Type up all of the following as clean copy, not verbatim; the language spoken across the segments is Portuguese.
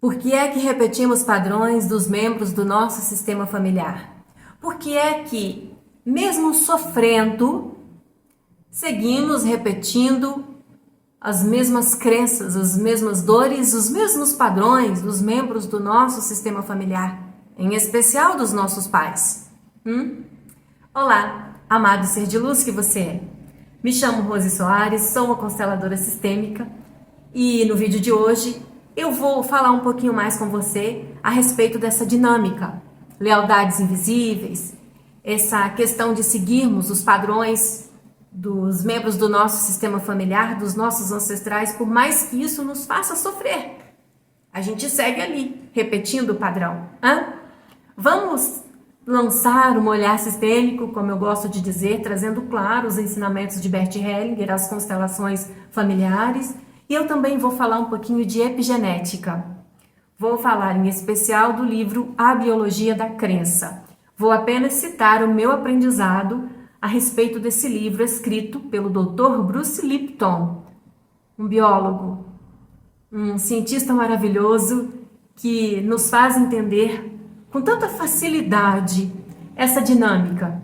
Por que é que repetimos padrões dos membros do nosso sistema familiar? Por que é que, mesmo sofrendo, seguimos repetindo as mesmas crenças, as mesmas dores, os mesmos padrões dos membros do nosso sistema familiar, em especial dos nossos pais? Olá, amado ser de luz que você é. Me chamo Rose Soares, sou uma consteladora sistêmica e no vídeo de hoje eu vou falar um pouquinho mais com você a respeito dessa dinâmica, lealdades invisíveis, essa questão de seguirmos os padrões dos membros do nosso sistema familiar, dos nossos ancestrais, por mais que isso nos faça sofrer. A gente segue ali, repetindo o padrão. Vamos lançar um olhar sistêmico, como eu gosto de dizer, trazendo claro os ensinamentos de Bert Hellinger, as constelações familiares. E eu também vou falar um pouquinho de epigenética. Vou falar em especial do livro A Biologia da Crença. Vou apenas citar o meu aprendizado a respeito desse livro escrito pelo Dr. Bruce Lipton, um biólogo, um cientista maravilhoso que nos faz entender com tanta facilidade essa dinâmica.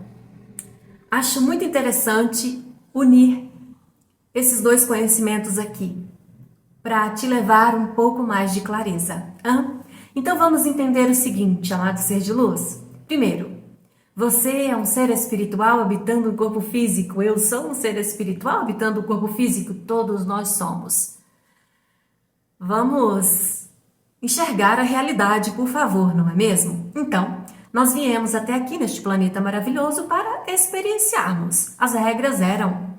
Acho muito interessante unir esses dois conhecimentos aqui para te levar um pouco mais de clareza. Então vamos entender o seguinte, amado ser de luz. Primeiro, você é um ser espiritual habitando um corpo físico. Eu sou um ser espiritual habitando um corpo físico. Todos nós somos. Vamos enxergar a realidade, por favor, não é mesmo? Então, nós viemos até aqui neste planeta maravilhoso para experienciarmos. As regras eram,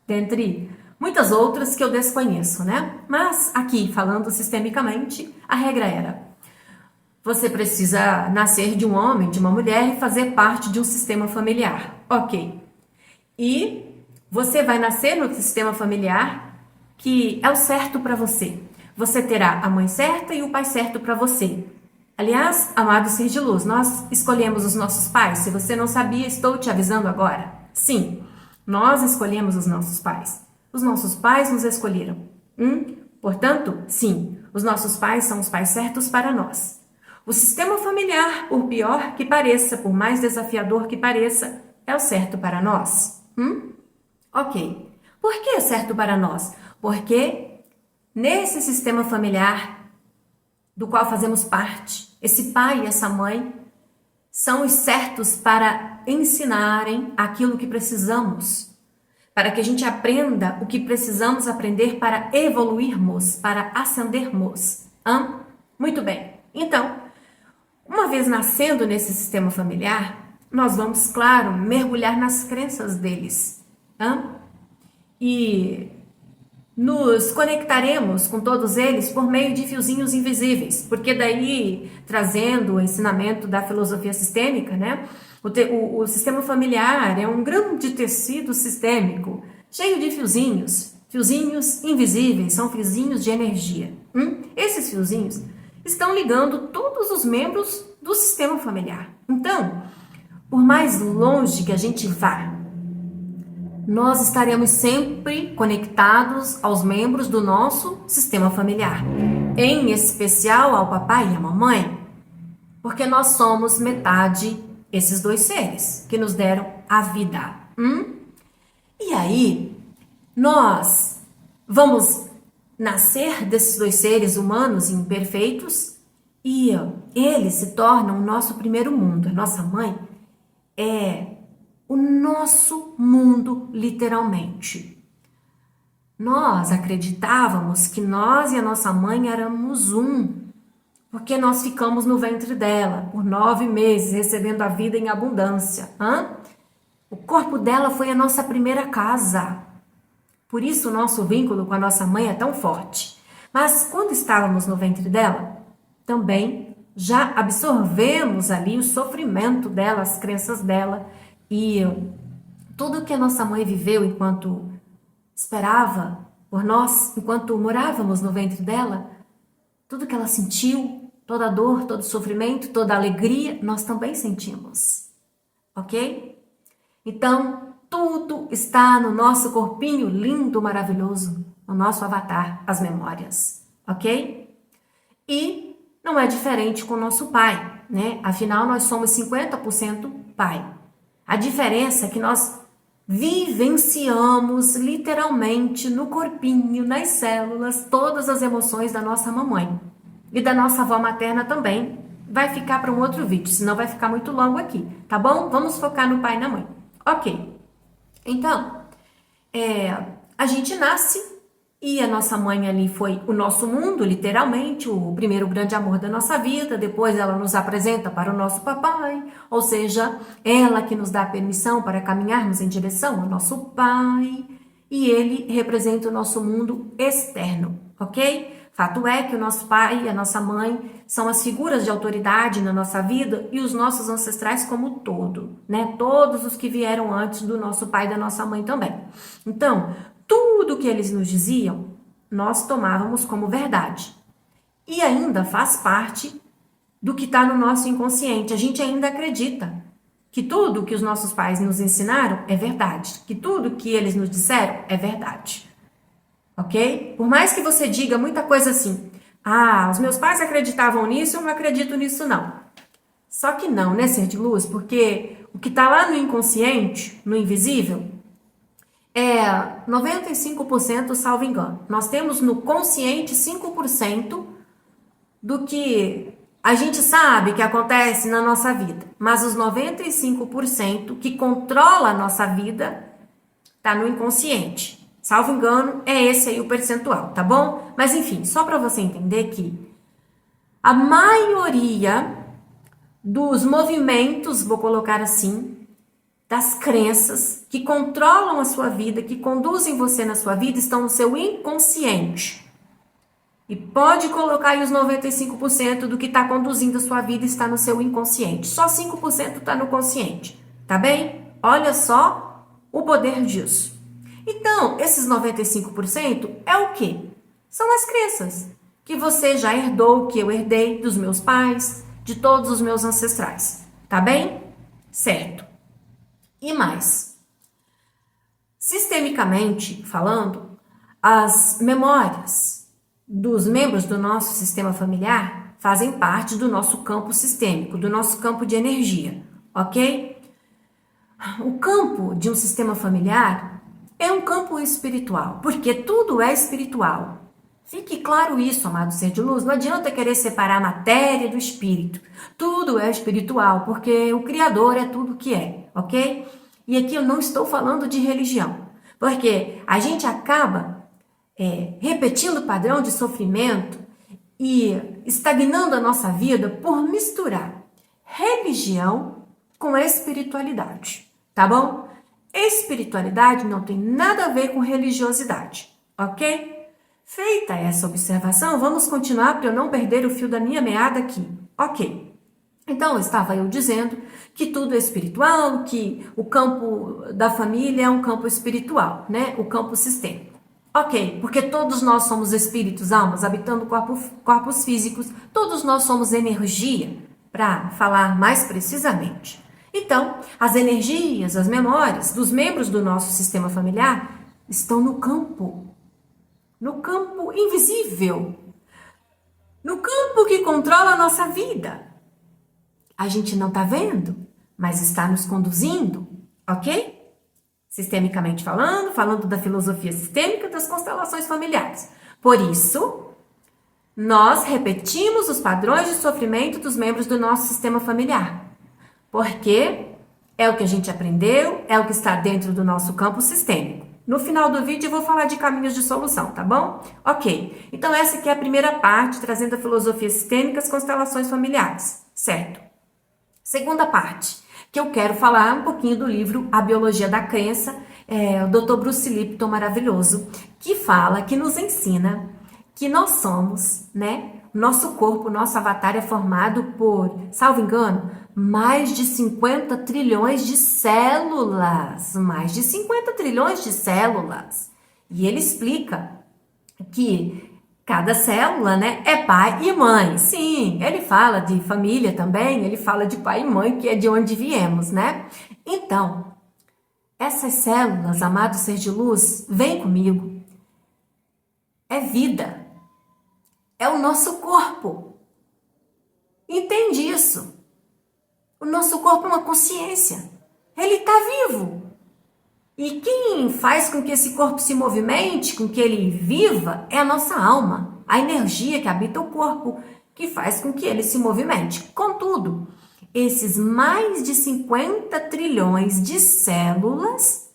dentre muitas outras que eu desconheço, né? Mas aqui, falando sistemicamente, a regra era: você precisa nascer de um homem, de uma mulher e fazer parte de um sistema familiar. Ok. E você vai nascer no sistema familiar que é o certo para você. Você terá a mãe certa e o pai certo para você. Aliás, amado ser de luz, nós escolhemos os nossos pais. Se você não sabia, estou te avisando agora. Sim, nós escolhemos os nossos pais. Os nossos pais nos escolheram. Portanto, sim, os nossos pais são os pais certos para nós. O sistema familiar, por pior que pareça, por mais desafiador que pareça, é o certo para nós. Ok. Por que é certo para nós? Porque nesse sistema familiar do qual fazemos parte, esse pai e essa mãe são os certos para ensinarem aquilo que precisamos, para que a gente aprenda o que precisamos aprender para evoluirmos, para ascendermos. Muito bem. Então, uma vez nascendo nesse sistema familiar, nós vamos, claro, mergulhar nas crenças deles. E nos conectaremos com todos eles por meio de fiozinhos invisíveis, porque daí, trazendo o ensinamento da filosofia sistêmica, né? O sistema familiar é um grande tecido sistêmico, cheio de fiozinhos invisíveis, são fiozinhos de energia. Esses fiozinhos estão ligando todos os membros do sistema familiar. Então, por mais longe que a gente vá, nós estaremos sempre conectados aos membros do nosso sistema familiar, em especial ao papai e à mamãe, porque nós somos metade esses dois seres que nos deram a vida. E aí, nós vamos nascer desses dois seres humanos imperfeitos e eles se tornam o nosso primeiro mundo. A nossa mãe é o nosso mundo, literalmente. Nós acreditávamos que nós e a nossa mãe éramos um, porque nós ficamos no ventre dela por 9 meses, recebendo a vida em abundância. O corpo dela foi a nossa primeira casa. Por isso o nosso vínculo com a nossa mãe é tão forte. Mas quando estávamos no ventre dela, também já absorvemos ali o sofrimento dela, as crenças dela e tudo que a nossa mãe viveu enquanto esperava por nós, enquanto morávamos no ventre dela, tudo que ela sentiu, toda a dor, todo o sofrimento, toda a alegria, nós também sentimos. Ok? Então, tudo está no nosso corpinho lindo, maravilhoso, no nosso avatar, as memórias. Ok? E não é diferente com o nosso pai, né? Afinal, nós somos 50% pai. A diferença é que nós vivenciamos literalmente no corpinho, nas células, todas as emoções da nossa mamãe e da nossa avó materna também. Vai ficar para um outro vídeo, senão vai ficar muito longo aqui, tá bom? Vamos focar no pai e na mãe. Ok. Então, a gente nasce e a nossa mãe ali foi o nosso mundo, literalmente, o primeiro grande amor da nossa vida. Depois ela nos apresenta para o nosso papai, ou seja, ela que nos dá permissão para caminharmos em direção ao nosso pai, e ele representa o nosso mundo externo, ok? Fato é que o nosso pai e a nossa mãe são as figuras de autoridade na nossa vida e os nossos ancestrais como um todo, né? Todos os que vieram antes do nosso pai e da nossa mãe também. Então, tudo que eles nos diziam, nós tomávamos como verdade. E ainda faz parte do que está no nosso inconsciente. A gente ainda acredita que tudo que os nossos pais nos ensinaram é verdade. Que tudo que eles nos disseram é verdade. Ok? Por mais que você diga muita coisa assim, os meus pais acreditavam nisso, eu não acredito nisso não. Só que não, né, ser de luz? Porque o que está lá no inconsciente, no invisível, é 95%, salvo engano. Nós temos no consciente 5% do que a gente sabe que acontece na nossa vida. Mas os 95% que controla a nossa vida está no inconsciente. Salvo engano, é esse aí o percentual, tá bom? Mas enfim, só para você entender que a maioria dos movimentos, vou colocar assim, das crenças que controlam a sua vida, que conduzem você na sua vida, estão no seu inconsciente. E pode colocar aí os 95% do que está conduzindo a sua vida está no seu inconsciente. Só 5% está no consciente, tá bem? Olha só o poder disso. Então, esses 95% é o quê? São as crenças que você já herdou, que eu herdei dos meus pais, de todos os meus ancestrais, tá bem? Certo. E mais, sistemicamente falando, as memórias dos membros do nosso sistema familiar fazem parte do nosso campo sistêmico, do nosso campo de energia, ok? O campo de um sistema familiar é um campo espiritual, porque tudo é espiritual. Fique claro isso, amado ser de luz. Não adianta querer separar a matéria do espírito. Tudo é espiritual, porque o Criador é tudo que é, ok? E aqui eu não estou falando de religião, porque a gente acaba repetindo o padrão de sofrimento e estagnando a nossa vida por misturar religião com espiritualidade, tá bom? Espiritualidade não tem nada a ver com religiosidade, ok? Feita essa observação, vamos continuar para eu não perder o fio da minha meada aqui, ok? Então, estava eu dizendo que tudo é espiritual, que o campo da família é um campo espiritual, né? O campo sistêmico. Ok, porque todos nós somos espíritos, almas, habitando corpos físicos, todos nós somos energia, para falar mais precisamente. Então, as energias, as memórias dos membros do nosso sistema familiar estão no campo invisível, no campo que controla a nossa vida. A gente não está vendo, mas está nos conduzindo, ok? Sistemicamente falando da filosofia sistêmica das constelações familiares. Por isso, nós repetimos os padrões de sofrimento dos membros do nosso sistema familiar. Porque é o que a gente aprendeu, é o que está dentro do nosso campo sistêmico. No final do vídeo eu vou falar de caminhos de solução, tá bom? Ok, então essa aqui é a primeira parte, trazendo a filosofia sistêmica, as constelações familiares, certo? Segunda parte, que eu quero falar um pouquinho do livro A Biologia da Crença, o Dr. Bruce Lipton, maravilhoso, que fala, que nos ensina que nós somos, né? Nosso corpo, nosso avatar é formado por, salvo engano, mais de 50 trilhões de células. Mais de 50 trilhões de células. E ele explica que cada célula, né, é pai e mãe. Sim, ele fala de família também, ele fala de pai e mãe, que é de onde viemos, né? Então, essas células, amado ser de luz, vem comigo. É vida. É o nosso corpo. Entende isso? O nosso corpo é uma consciência. Ele está vivo. E quem faz com que esse corpo se movimente, com que ele viva, é a nossa alma, a energia que habita o corpo, que faz com que ele se movimente. Contudo, esses mais de 50 trilhões de células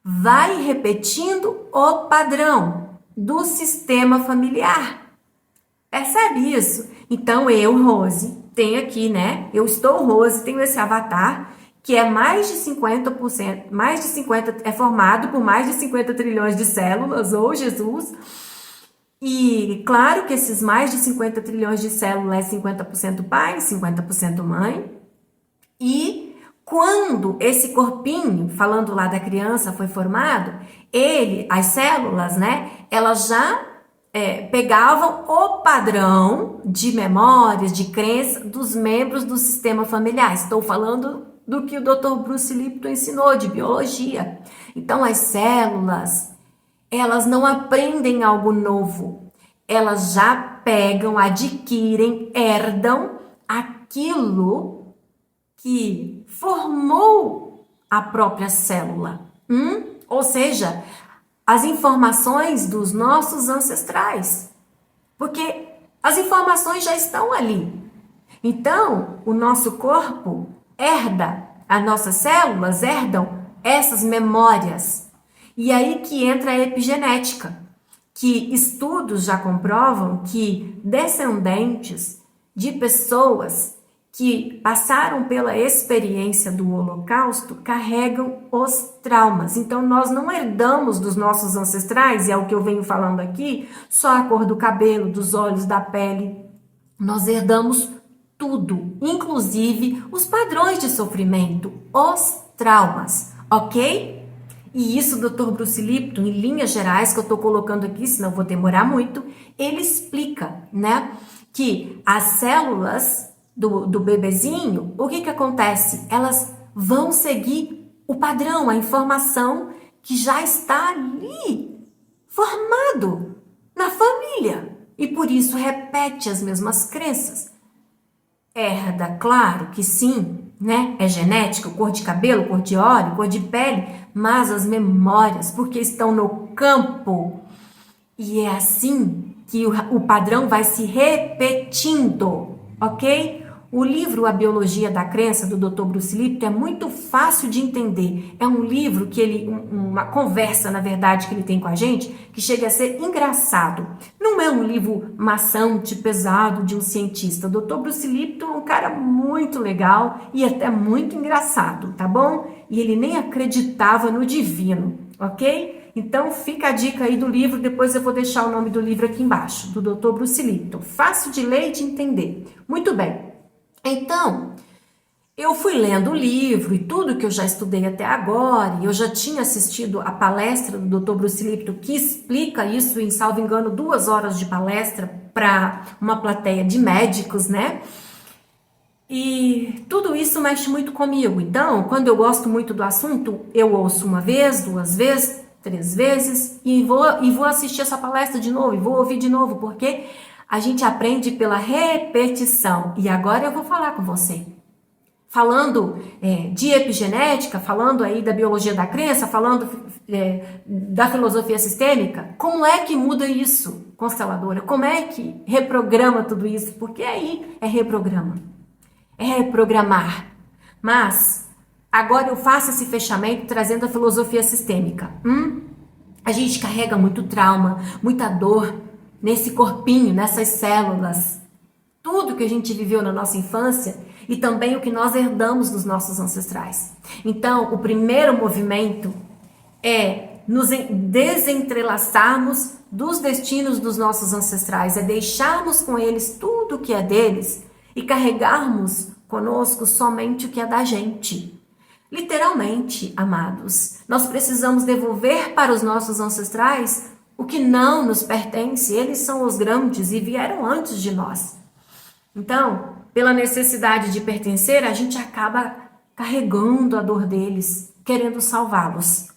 vai repetindo o padrão do sistema familiar. Percebe isso? Então eu, Rose, tenho aqui, né? Eu estou Rose, tenho esse avatar que é mais de 50%, é formado por mais de 50 trilhões de células, ou Jesus. E claro que esses mais de 50 trilhões de células é 50% pai, 50% mãe. E quando esse corpinho, falando lá da criança, foi formado, as células, né, elas já pegavam o padrão de memórias, de crença dos membros do sistema familiar. Estou falando do que o Dr. Bruce Lipton ensinou de biologia. Então, as células, elas não aprendem algo novo. Elas já pegam, adquirem, herdam aquilo que formou a própria célula. Ou seja, as informações dos nossos ancestrais. Porque as informações já estão ali. Então, o nosso corpo as nossas células herdam essas memórias. E aí que entra a epigenética, que estudos já comprovam que descendentes de pessoas que passaram pela experiência do Holocausto carregam os traumas. Então, nós não herdamos dos nossos ancestrais, e é o que eu venho falando aqui, só a cor do cabelo, dos olhos, da pele. Nós herdamos tudo, inclusive os padrões de sofrimento, os traumas, ok? E isso o Dr. Bruce Lipton, em linhas gerais, que eu estou colocando aqui, senão vou demorar muito, ele explica, né, que as células do bebezinho, o que acontece? Elas vão seguir o padrão, a informação que já está ali, formado na família, e por isso repete as mesmas crenças. Herda, claro que sim, né? É genética, cor de cabelo, cor de olho, cor de pele, mas as memórias, porque estão no campo. E é assim que o padrão vai se repetindo, ok? O livro A Biologia da Crença, do Dr. Bruce Lipton, é muito fácil de entender. É um livro que uma conversa, na verdade, que ele tem com a gente, que chega a ser engraçado. Não é um livro maçante, pesado, de um cientista. O Dr. Bruce Lipton é um cara muito legal e até muito engraçado, tá bom? E ele nem acreditava no divino, ok? Então, fica a dica aí do livro, depois eu vou deixar o nome do livro aqui embaixo, do Dr. Bruce Lipton. Fácil de ler e de entender. Muito bem. Então, eu fui lendo o livro e tudo que eu já estudei até agora, e eu já tinha assistido a palestra do Dr. Bruce Lipton, que explica isso em, salvo engano, 2 horas de palestra para uma plateia de médicos, né? E tudo isso mexe muito comigo. Então, quando eu gosto muito do assunto, eu ouço 1 vez, 2 vezes, 3 vezes e vou assistir essa palestra de novo, e vou ouvir de novo, porque a gente aprende pela repetição. E agora eu vou falar com você. Falando de epigenética, falando aí da biologia da crença, falando da filosofia sistêmica, como é que muda isso, consteladora? Como é que reprograma tudo isso? Porque aí é reprograma. É reprogramar. Mas agora eu faço esse fechamento trazendo a filosofia sistêmica. A gente carrega muito trauma, muita dor nesse corpinho, nessas células. Tudo que a gente viveu na nossa infância e também o que nós herdamos dos nossos ancestrais. Então, o primeiro movimento é nos desentrelaçarmos dos destinos dos nossos ancestrais, é deixarmos com eles tudo o que é deles e carregarmos conosco somente o que é da gente. Literalmente, amados, nós precisamos devolver para os nossos ancestrais o que não nos pertence. Eles são os grandes e vieram antes de nós. Então, pela necessidade de pertencer, a gente acaba carregando a dor deles, querendo salvá-los.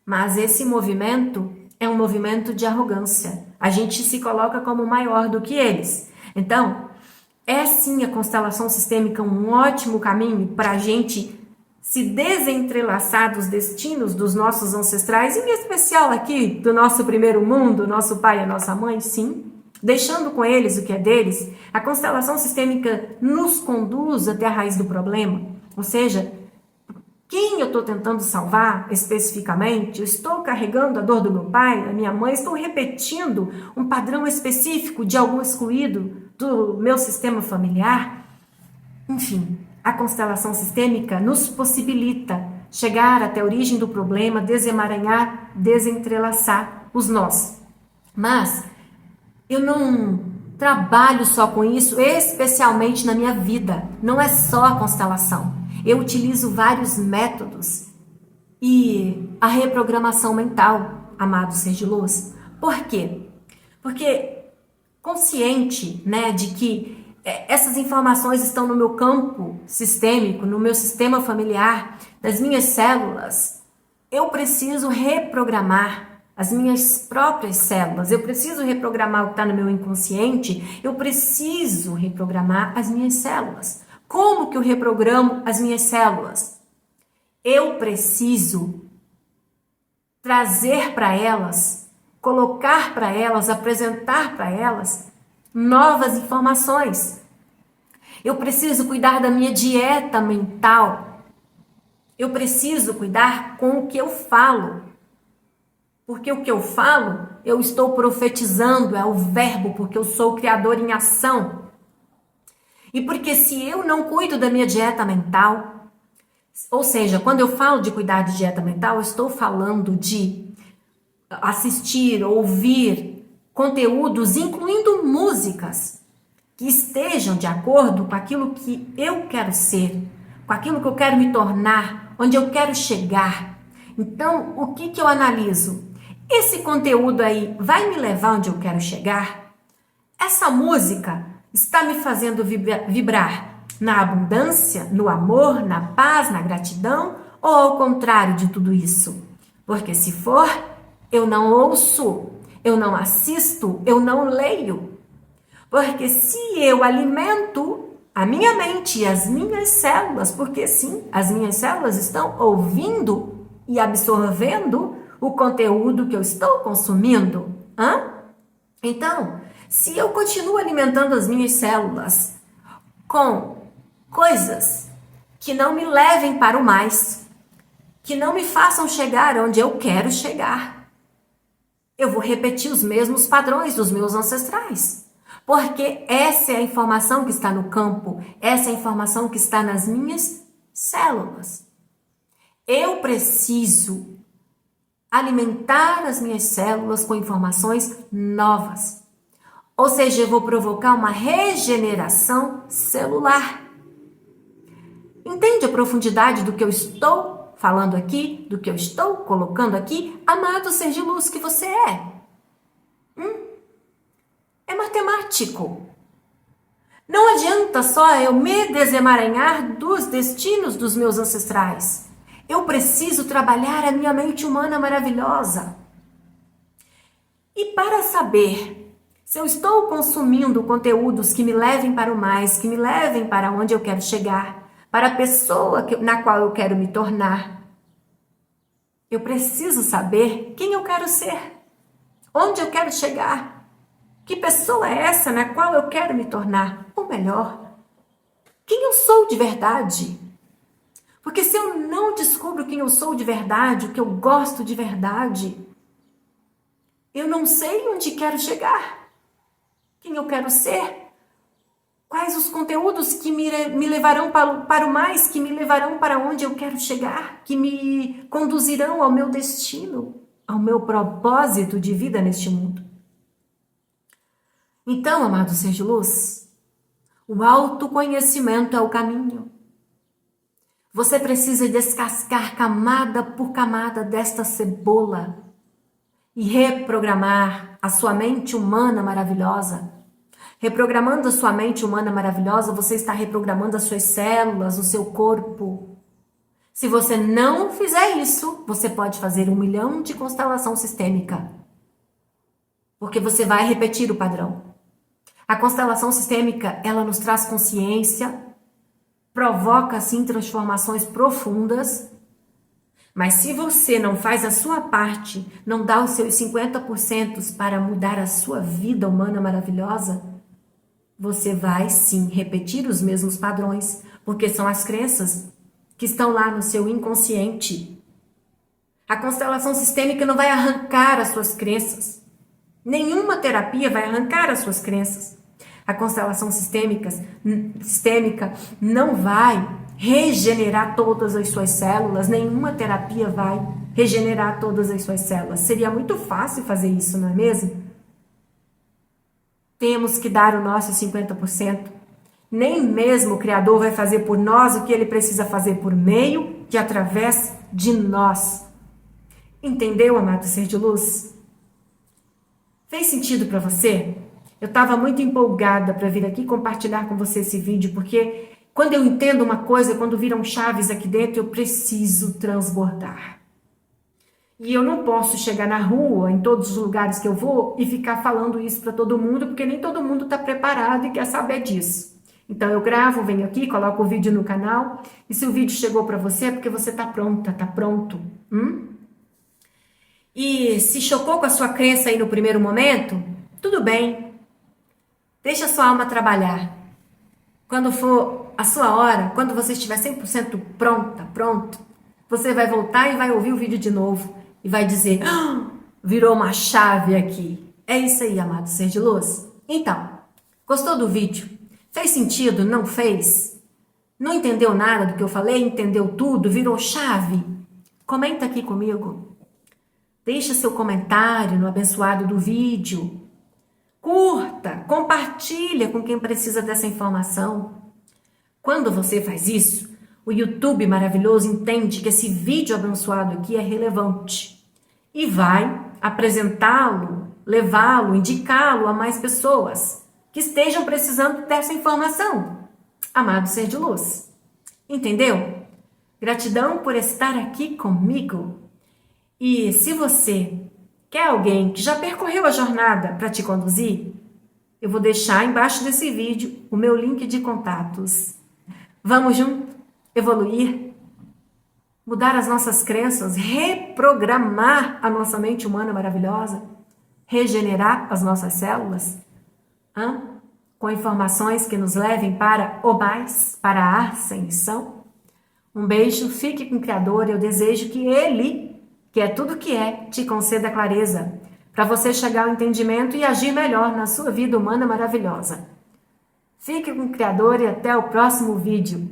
Mas esse movimento é um movimento de arrogância. A gente se coloca como maior do que eles. Então, É sim a constelação sistêmica um ótimo caminho para a gente se desentrelaçar dos destinos dos nossos ancestrais, em especial aqui do nosso primeiro mundo, nosso pai e a nossa mãe, sim. Deixando com eles o que é deles, a constelação sistêmica nos conduz até a raiz do problema, ou seja, quem eu estou tentando salvar especificamente? Eu estou carregando a dor do meu pai, da minha mãe, estou repetindo um padrão específico de algum excluído do meu sistema familiar? Enfim, a constelação sistêmica nos possibilita chegar até a origem do problema, desemaranhar, desentrelaçar os nós. Mas eu não trabalho só com isso, especialmente na minha vida. Não é só a constelação. Eu utilizo vários métodos e a reprogramação mental, amado ser de luz. Por quê? Porque consciente, né, de que essas informações estão no meu campo sistêmico, no meu sistema familiar, das minhas células, eu preciso reprogramar as minhas próprias células, eu preciso reprogramar o que está no meu inconsciente, eu preciso reprogramar as minhas células. Como que eu reprogramo as minhas células? Eu preciso trazer para elas, colocar para elas, apresentar para elas novas informações. Eu preciso cuidar da minha dieta mental. Eu preciso cuidar com o que eu falo. Porque o que eu falo, eu estou profetizando, é o verbo, porque eu sou o criador em ação. E porque se eu não cuido da minha dieta mental, ou seja, quando eu falo de cuidar de dieta mental, eu estou falando de assistir, ouvir conteúdos, incluindo músicas, que estejam de acordo com aquilo que eu quero ser, com aquilo que eu quero me tornar, onde eu quero chegar. Então, o que eu analiso? Esse conteúdo aí vai me levar onde eu quero chegar? Essa música está me fazendo vibrar na abundância, no amor, na paz, na gratidão, ou ao contrário de tudo isso? Porque se for, eu não ouço, eu não assisto, eu não leio. Porque se eu alimento a minha mente e as minhas células, porque sim, as minhas células estão ouvindo e absorvendo o conteúdo que eu estou consumindo. Então, se eu continuo alimentando as minhas células com coisas que não me levem para o mais, que não me façam chegar onde eu quero chegar, eu vou repetir os mesmos padrões dos meus ancestrais. Porque essa é a informação que está no campo, essa é a informação que está nas minhas células. Eu preciso alimentar as minhas células com informações novas. Ou seja, eu vou provocar uma regeneração celular. Entende a profundidade do que eu estou falando aqui, do que eu estou colocando aqui? Amado ser de luz que você é. É matemático. Não adianta só eu me desemaranhar dos destinos dos meus ancestrais. Eu preciso trabalhar a minha mente humana maravilhosa. E para saber se eu estou consumindo conteúdos que me levem para o mais, que me levem para onde eu quero chegar, para a pessoa na qual eu quero me tornar, eu preciso saber quem eu quero ser, onde eu quero chegar, que pessoa é essa na qual eu quero me tornar, ou melhor, quem eu sou de verdade. Porque se eu não descubro quem eu sou de verdade, o que eu gosto de verdade, eu não sei onde quero chegar, quem eu quero ser, quais os conteúdos que me levarão para o mais, que me levarão para onde eu quero chegar, que me conduzirão ao meu destino, ao meu propósito de vida neste mundo. Então, amado ser de luz, o autoconhecimento é o caminho. Você precisa descascar camada por camada desta cebola e reprogramar a sua mente humana maravilhosa. Reprogramando a sua mente humana maravilhosa, você está reprogramando as suas células, o seu corpo. Se você não fizer isso, você pode fazer 1 milhão de constelação sistêmica. Porque você vai repetir o padrão. A constelação sistêmica, ela nos traz consciência, provoca, assim, transformações profundas, mas se você não faz a sua parte, não dá os seus 50% para mudar a sua vida humana maravilhosa, você vai, sim, repetir os mesmos padrões, porque são as crenças que estão lá no seu inconsciente. A constelação sistêmica não vai arrancar as suas crenças. Nenhuma terapia vai arrancar as suas crenças. A constelação sistêmica não vai regenerar todas as suas células. Nenhuma terapia vai regenerar todas as suas células. Seria muito fácil fazer isso, não é mesmo? Temos que dar o nosso 50%. Nem mesmo o Criador vai fazer por nós o que ele precisa fazer por meio e através de nós. Entendeu, amado ser de luz? Fez sentido para você? Eu estava muito empolgada para vir aqui compartilhar com você esse vídeo, porque quando eu entendo uma coisa, quando viram chaves aqui dentro, eu preciso transbordar. E eu não posso chegar na rua, em todos os lugares que eu vou, e ficar falando isso para todo mundo, porque nem todo mundo está preparado e quer saber disso. Então eu gravo, venho aqui, coloco o vídeo no canal, e se o vídeo chegou para você é porque você está pronta, está pronto. E se chocou com a sua crença aí no primeiro momento, tudo bem. Deixa a sua alma trabalhar. Quando for a sua hora, quando você estiver 100% pronta, pronto, você vai voltar e vai ouvir o vídeo de novo e vai dizer, virou uma chave aqui. É isso aí, amado ser de luz. Então, gostou do vídeo? Fez sentido? Não fez? Não entendeu nada do que eu falei? Entendeu tudo? Virou chave? Comenta aqui comigo. Deixa seu comentário no abençoado do vídeo. Curta, compartilha com quem precisa dessa informação. Quando você faz isso, o YouTube maravilhoso entende que esse vídeo abençoado aqui é relevante e vai apresentá-lo, levá-lo, indicá-lo a mais pessoas que estejam precisando dessa informação. Amado ser de luz. Entendeu? Gratidão por estar aqui comigo. E se você quer alguém que já percorreu a jornada para te conduzir, eu vou deixar embaixo desse vídeo o meu link de contatos. Vamos junto evoluir, mudar as nossas crenças, reprogramar a nossa mente humana maravilhosa, regenerar as nossas células, com informações que nos levem para o mais, para a ascensão. Um beijo, fique com o Criador, eu desejo que Ele, que é tudo que é, te conceda clareza, para você chegar ao entendimento e agir melhor na sua vida humana maravilhosa. Fique com o Criador e até o próximo vídeo.